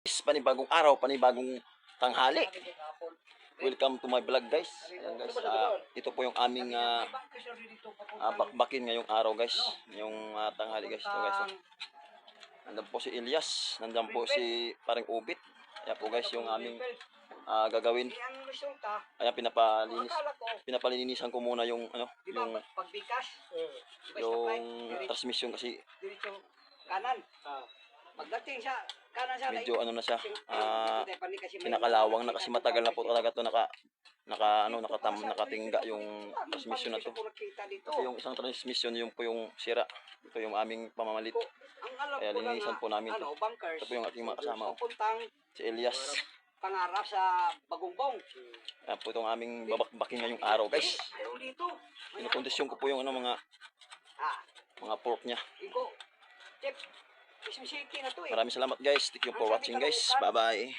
Panibagong araw, panibagong tanghali. Welcome to my vlog guys. Ayan guys, ito po yung aming bakbakin ngayong araw guys. Yung tanghali guys. Ito guys. Nandiyan po si Elias, nandiyan po si parang Ubit. Ayan po guys yung aming gagawin. Ayan pinapalinisan ko muna yung yung transmission kasi kanan. Pagdating sa kanan sa medyo na siya, pinakalawang na kasi matagal na po talaga ito nakatingga yung transmission na to. Kasi yung isang transmission yung po yung sira. Ito yung aming pamamalit. Kaya linisan po namin ito. Ito po yung ating mga kasama. Si Elias. Pangarap sa Bagungbong. Yan po itong aming babakbakin ngayong araw guys. Pinakondisyon ko po yung mga pork niya. Maraming salamat guys. Thank you for watching guys. Bye bye.